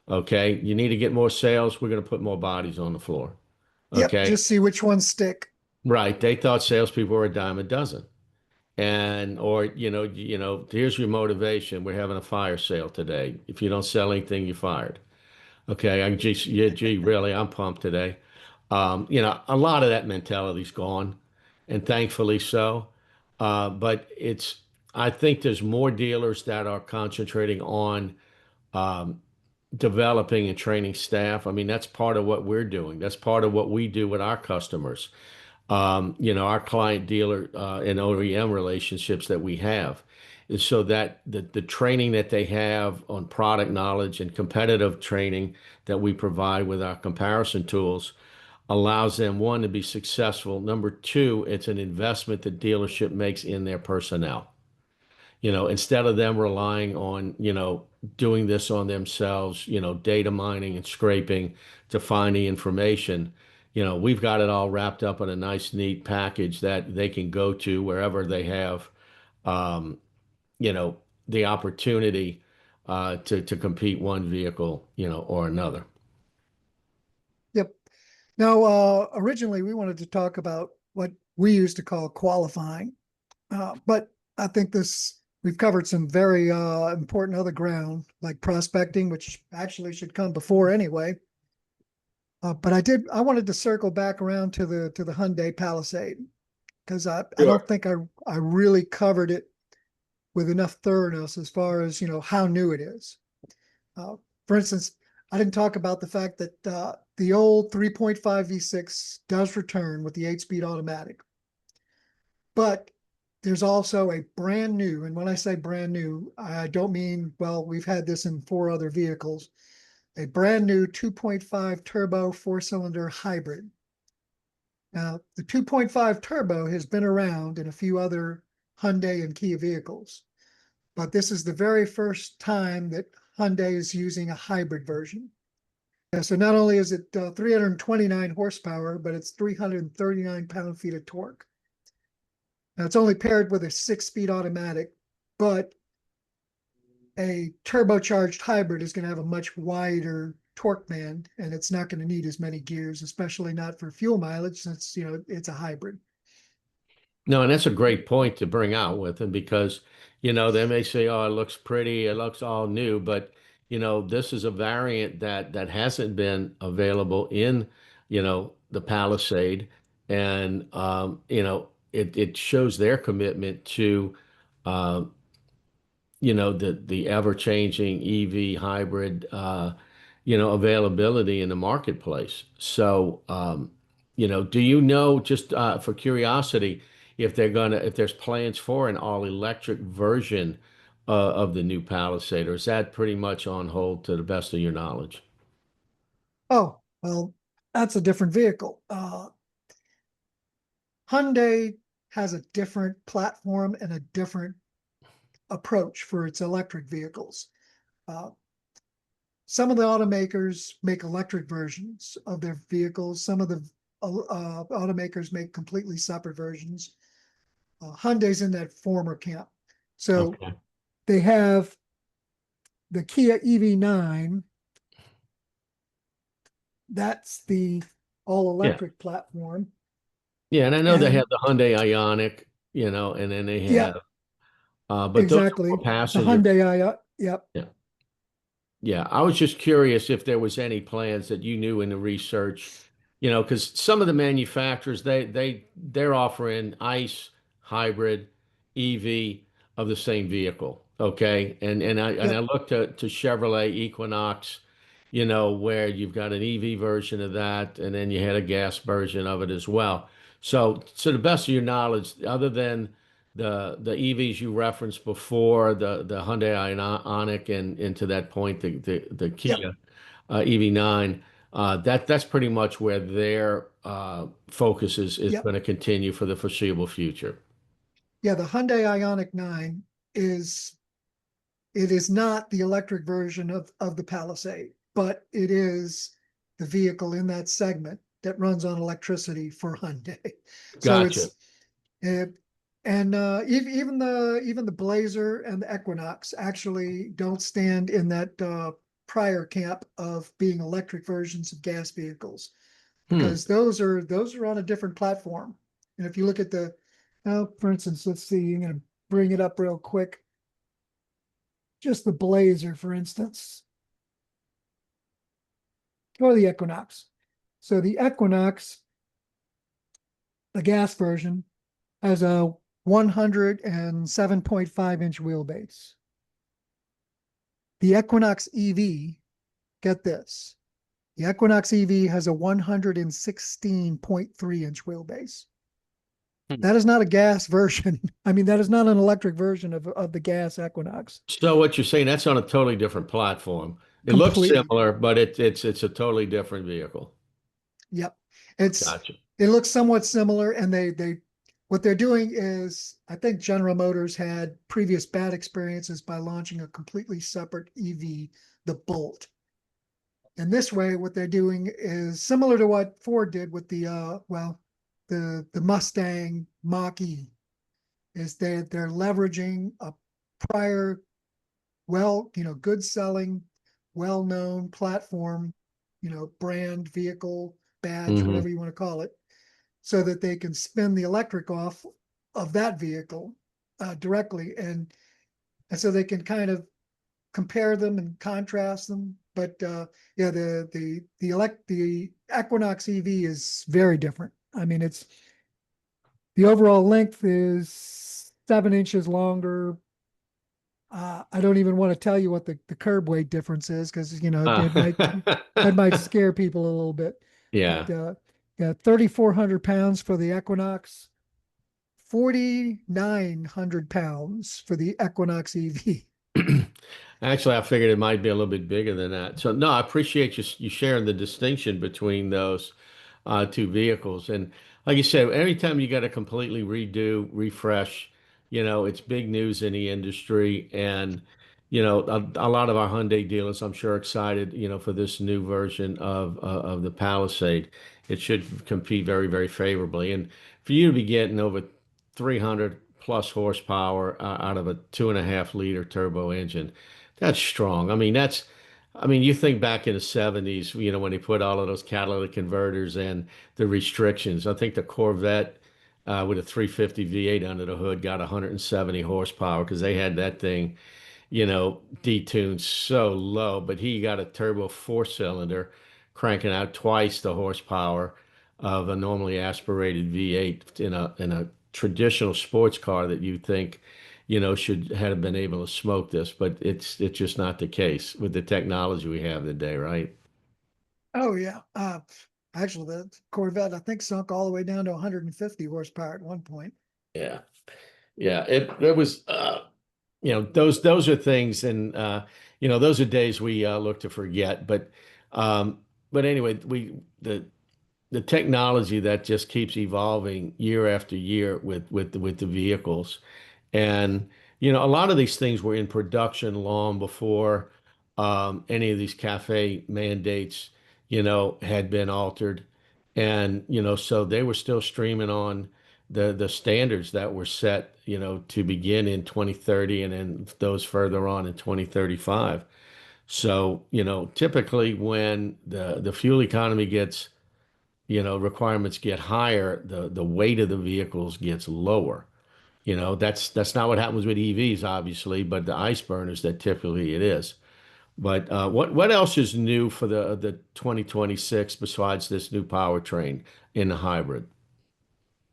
S3: Okay. You need to get more sales. We're going to put more bodies on the floor.
S2: Yep,
S3: Okay.
S2: just see which ones stick.
S3: Right. They thought salespeople were a dime a dozen. And or here's your motivation. We're having a fire sale today. If you don't sell anything, you're fired. Okay, yeah, gee, really, I'm pumped today. A lot of that mentality's gone, and thankfully so. But I think there's more dealers that are concentrating on um, developing and training staff. I mean, that's part of what we're doing. That's part of what we do with our customers. Our client dealer and OEM relationships that we have is so that the training that they have on product knowledge and competitive training that we provide with our comparison tools allows them, one, to be successful. Number two, it's an investment the dealership makes in their personnel. Instead of them relying on, doing this on themselves, data mining and scraping to find the information, we've got it all wrapped up in a nice, neat package that they can go to wherever they have, um, you know, the opportunity to compete one vehicle, or another.
S2: Yep. Now, originally we wanted to talk about what we used to call qualifying, but I think we've covered some very important other ground, like prospecting, which actually should come before anyway. But I wanted to circle back around to the Hyundai Palisade, because I
S3: Sure.
S2: don't think I really covered it with enough thoroughness as far as how new it is. Uh, for instance, I didn't talk about the fact that the old 3.5 V6 does return with the 8-speed automatic, but there's also a brand new, and when I say brand new, I don't mean, well, we've had this in 4 other vehicles, a brand new 2.5 turbo 4-cylinder hybrid. Now, the 2.5 turbo has been around in a few other Hyundai and Kia vehicles, but this is the very first time that Hyundai is using a hybrid version. So not only is it 329 horsepower, but it's 339 pound-feet of torque. Now, it's only paired with a 6-speed automatic, but a turbocharged hybrid is going to have a much wider torque band, and it's not going to need as many gears, especially not for fuel mileage, since it's a hybrid.
S3: No, and that's a great point to bring out with them because, they may say, "Oh, it looks pretty, it looks all new," but this is a variant that hasn't been available in, the Palisade, and it shows their commitment to, uh, the ever-changing EV hybrid, availability in the marketplace. So, do you know, just for curiosity, if there's plans for an all-electric version of the new Palisade, or is that pretty much on hold to the best of your knowledge?
S2: Oh, well, that's a different vehicle. Hyundai has a different platform and a different approach for its electric vehicles. Uh, some of the automakers make electric versions of their vehicles. Some of the automakers make completely separate versions. Hyundai's in that former camp. So
S3: Okay.
S2: they have the Kia EV9. That's the all
S3: Yeah.
S2: electric platform.
S3: Yeah, and I know they
S2: And
S3: have the Hyundai Ioniq, and then they
S2: yeah,
S3: have, but those are more
S2: exactly. The
S3: passenger.
S2: Hyundai yep.
S3: Yeah. Yeah, I was just curious if there was any plans that you knew in the research, because some of the manufacturers they're offering ICE, hybrid, EV of the same vehicle. Okay. And I
S2: Yep.
S3: looked to Chevrolet Equinox, where you've got an EV version of that, and then you had a gas version of it as well. So to the best of your knowledge, other than the EVs you referenced before, the Hyundai Ioniq, and to that point, the
S2: Yep.
S3: Kia EV9, that's pretty much where their focus is
S2: Yep.
S3: going to continue for the foreseeable future.
S2: Yeah. The Hyundai Ioniq 9 is it is not the electric version of the Palisade, but it is the vehicle in that segment that runs on electricity for Hyundai. So
S3: Gotcha.
S2: it's uh, and even the Blazer and the Equinox actually don't stand in that prior camp of being electric versions of gas vehicles
S3: Hmm.
S2: because those are on a different platform. And if you look at the, for instance, let's see, I'm going to bring it up real quick. Just the Blazer, for instance, or the Equinox. So the Equinox, the gas version, has a 107.5-inch wheelbase. The Equinox EV, get this, the Equinox EV has a 116.3-inch wheelbase.
S1: Hmm.
S2: That is not a gas version. I mean, that is not an electric version of the gas Equinox.
S3: So what you're saying, that's on a totally different platform. It looks
S2: Completely
S3: similar,
S2: different.
S3: but it's a totally different vehicle.
S2: Yep. It's
S3: Gotcha.
S2: it looks somewhat similar, and they what they're doing is I think General Motors had previous bad experiences by launching a completely separate EV, the Bolt. And this way, what they're doing is similar to what Ford did with the Mustang Mach-E, is they're leveraging a prior good selling, well-known platform, brand, vehicle, badge,
S3: Hmm.
S2: whatever you want to call it, so that they can spin the electric off of that vehicle directly, and so they can kind of compare them and contrast them. But yeah, the Equinox EV is very different. I mean, it's the overall length is 7 inches longer. I don't even want to tell you what the curb weight difference is because it might scare people a little bit.
S3: Yeah.
S2: But yeah, 3,400 pounds for the Equinox, 4,900 pounds for the Equinox EV.
S3: Actually, I figured it might be a little bit bigger than that. So no, I appreciate you sharing the distinction between those two vehicles. And like you said, anytime you got to completely redo, refresh, it's big news in the industry. And a lot of our Hyundai dealers, I'm sure, are excited, for this new version of the Palisade. It should compete very, very favorably. And for you to be getting over 300 plus horsepower out of a 2.5 liter turbo engine. That's strong. I mean, you think back in the 70s, when they put all of those catalytic converters and the restrictions. I think the Corvette with a 350 V8 under the hood got 170 horsepower because they had that thing, detuned so low, but he got a turbo four-cylinder cranking out twice the horsepower of a normally aspirated V8 in a traditional sports car that you think, should have been able to smoke this, but it's just not the case with the technology we have today, right?
S2: Oh yeah. Actually, the Corvette I think sunk all the way down to 150 horsepower at one point.
S3: Yeah. Yeah, it was those are things, and those are days we look to forget, um but anyway, the technology that just keeps evolving year after year with the vehicles. And a lot of these things were in production long before any of these cafe mandates, had been altered. And, so they were still streaming on the standards that were set, to begin in 2030 and then those further on in 2035. So, typically when the fuel economy gets, requirements get higher, the weight of the vehicles gets lower. That's not what happens with EVs, obviously, but the ICE burners that typically it is. But what else is new for the 2026 besides this new powertrain in the hybrid?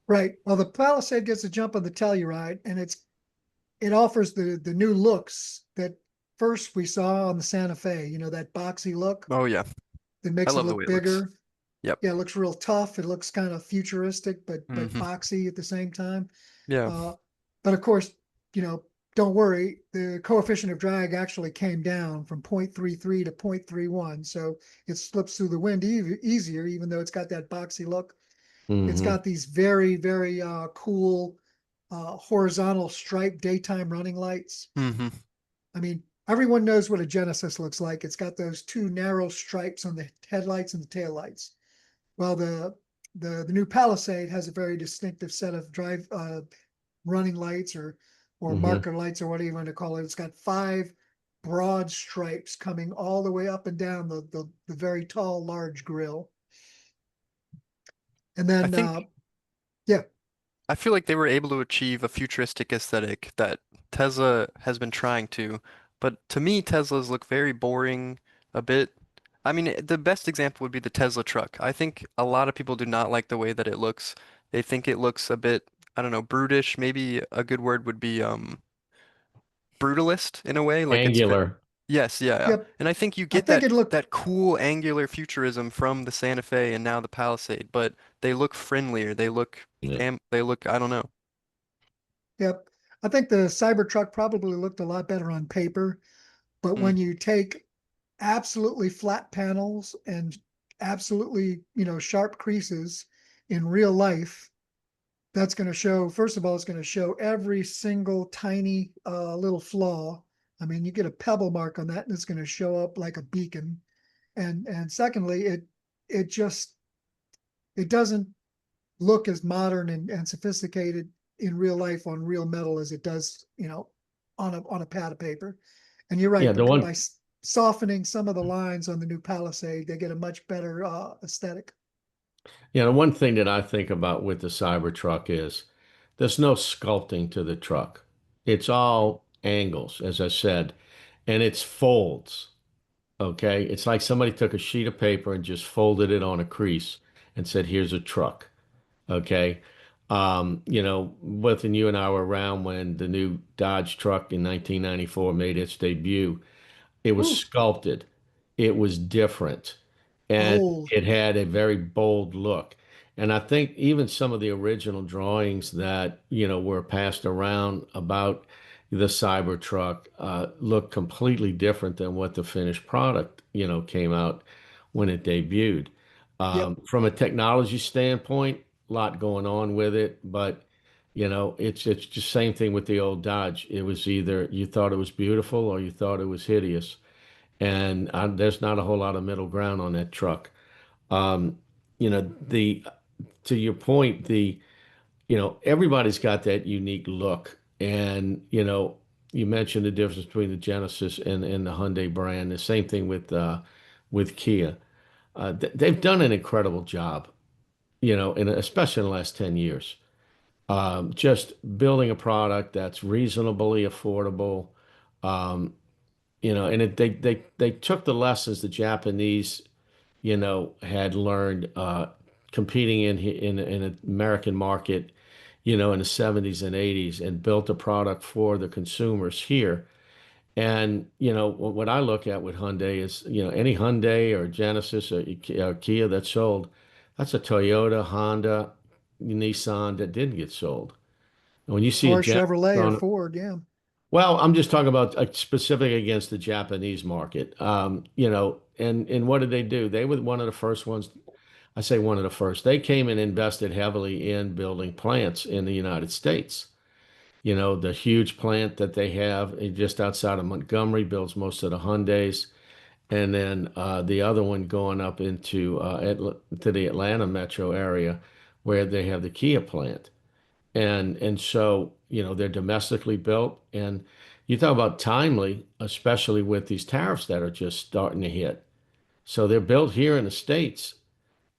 S2: Right. Well, the Palisade gets a jump on the Telluride, and it offers the new looks that first we saw on the Santa Fe. That boxy look
S1: Oh yeah,
S2: that
S1: I
S2: makes it
S1: love the way
S2: look
S1: it looks.
S2: bigger.
S1: Yep.
S2: Yeah, it looks real tough. It looks kind of futuristic, but
S1: Hmm.
S2: boxy at the same time.
S1: Yeah.
S2: Uh, but of course, you know, don't worry. The coefficient of drag actually came down from 0.33 to 0.31, so it slips through the wind easier, even though it's got that boxy look. It's
S3: Hmm.
S2: got these very, very cool horizontal stripe daytime running lights.
S1: Hmm.
S2: I mean, everyone knows what a Genesis looks like. It's got those two narrow stripes on the headlights and the taillights. Well, the new Palisade has a very distinctive set of drive running lights or
S3: Hmm.
S2: marker lights or whatever you want to call it. It's got five broad stripes coming all the way up and down the very tall, large grill. And
S1: I
S2: then
S1: think
S2: yeah,
S1: I feel like they were able to achieve a futuristic aesthetic that Tesla has been trying to, but to me, Teslas look very boring a bit. I mean, the best example would be the Tesla truck. I think a lot of people do not like the way that it looks. They think it looks a bit, I don't know, brutish. Maybe a good word would be brutalist in a way, like it's
S3: Angular.
S1: yes, yeah, yeah.
S2: yep.
S1: And I think you
S2: I
S1: get
S2: think
S1: that
S2: it looked
S1: that cool angular futurism from the Santa Fe and now the Palisade, but they look friendlier.
S3: Yeah.
S1: They look, I don't know.
S2: yep. I think the Cybertruck probably looked a lot better on paper, but
S1: Mm.
S2: when you take absolutely flat panels and absolutely, sharp creases in real life, that's going to show, first of all, it's going to show every single tiny little flaw. I mean, you get a pebble mark on that and it's going to show up like a beacon. And secondly, it just it doesn't look as modern and sophisticated in real life on real metal as it does, on a pad of paper. And you're
S3: Yeah,
S2: right,
S3: the
S2: because
S3: one
S2: by softening some of the lines on the new Palisade, they get a much better aesthetic.
S3: Yeah, the one thing that I think about with the Cybertruck is there's no sculpting to the truck. It's all angles, as I said, and it's folds. Okay. It's like somebody took a sheet of paper and just folded it on a crease and said, here's a truck. Okay. Both you and I were around when the new Dodge truck in 1994 made its debut. It was
S2: Ooh,
S3: sculpted. It was different. And
S2: bold.
S3: it had a very bold look. And I think even some of the original drawings that, were passed around about the Cybertruck look completely different than what the finished product, came out when it debuted.
S2: Yep,
S3: From a technology standpoint, a lot going on with it, but it's just same thing with the old Dodge. It was either you thought it was beautiful or you thought it was hideous, and there's not a whole lot of middle ground on that truck. Um, the to your point, everybody's got that unique look, and you mentioned the difference between the Genesis and the Hyundai brand. The same thing with Kia. They've done an incredible job, especially in the last 10 years. Just building a product that's reasonably affordable. Um, and they took the lessons the Japanese, had learned competing in an American market, in the 70s and 80s and built a product for the consumers here. And, what I look at with Hyundai is, any Hyundai or Genesis or Kia that's sold, that's a Toyota, Honda, Nissan that didn't get sold. And when you see a
S2: or
S3: Genesis
S2: Chevrolet or
S3: on,
S2: Ford. Yeah,
S3: well, I'm just talking about specific against the Japanese market. And what did they do? They were one of the first ones. I say one of the first. They came and invested heavily in building plants in the United States. You know, the huge plant that they have just outside of Montgomery builds most of the Hyundais. And then the other one going up into to the Atlanta metro area where they have the Kia plant. And so, you know, they're domestically built. And you talk about timely, especially with these tariffs that are just starting to hit. So they're built here in the States.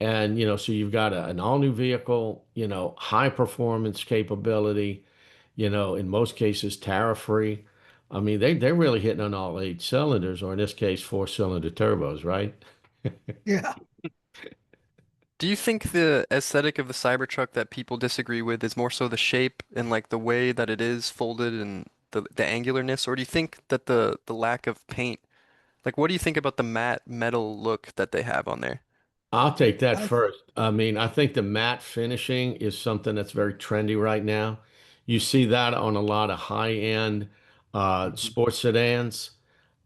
S3: And, you know, so you've got an all-new vehicle, you know, high performance capability, you know, in most cases tariff-free. I mean, they're really hitting on all eight cylinders, or in this case, four-cylinder turbos, right?
S2: Yeah.
S1: Do you think the aesthetic of the Cybertruck that people disagree with is more so the shape and like the way that it is folded and the angularness, or do you think that the lack of paint, like what do you think about the matte metal look that they have on there?
S3: I'll take that
S2: I
S3: first. I mean, I think the matte finishing is something that's very trendy right now. You see that on a lot of high-end
S1: Hmm.
S3: sports sedans.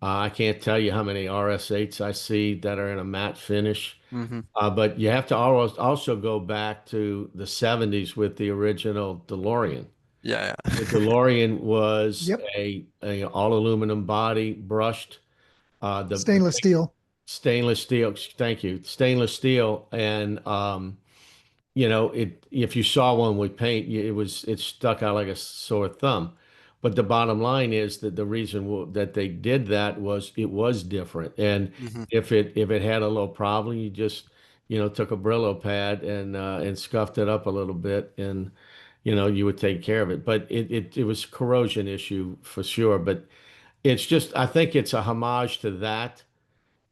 S3: I can't tell you how many RS8s I see that are in a matte finish.
S1: Hmm.
S3: But you have to almost also go back to the 70s with the original DeLorean.
S1: Yeah,
S3: The
S1: yeah.
S3: DeLorean was
S2: Yep.
S3: a all aluminum body brushed. The
S2: Stainless steel.
S3: stainless steel. Thank you, stainless steel, and you know, it if you saw one with paint, it stuck out like a sore thumb. But the bottom line is that the reason that they did that was it was different. And
S1: Hmm.
S3: if it had a little problem, you just, you know, took a Brillo pad and scuffed it up a little bit, and you know, you would take care of it. But it was a corrosion issue for sure. But it's just, I think it's a homage to that,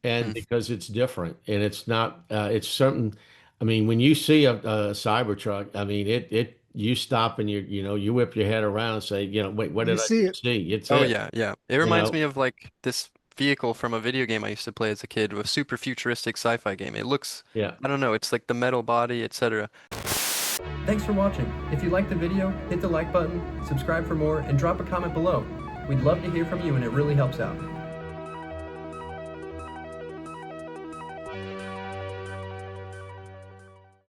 S3: and because it's different and it's not, it's something. I mean, when you see a Cybertruck, I mean, you stop and you know, you whip your head around and say, you know, wait, what
S2: You
S3: did I
S2: see it.
S3: just see? It's
S1: Oh
S3: it,
S1: yeah, yeah. It
S3: you
S1: reminds
S3: know.
S1: me of like this vehicle from a video game I used to play as a kid, a super futuristic sci-fi game. It looks,
S3: Yeah.
S1: I don't know, it's like the metal body, etc. Thanks for watching. If you liked the video, hit the like button, subscribe for more, and drop a comment below. We'd love to hear from you and it really helps out.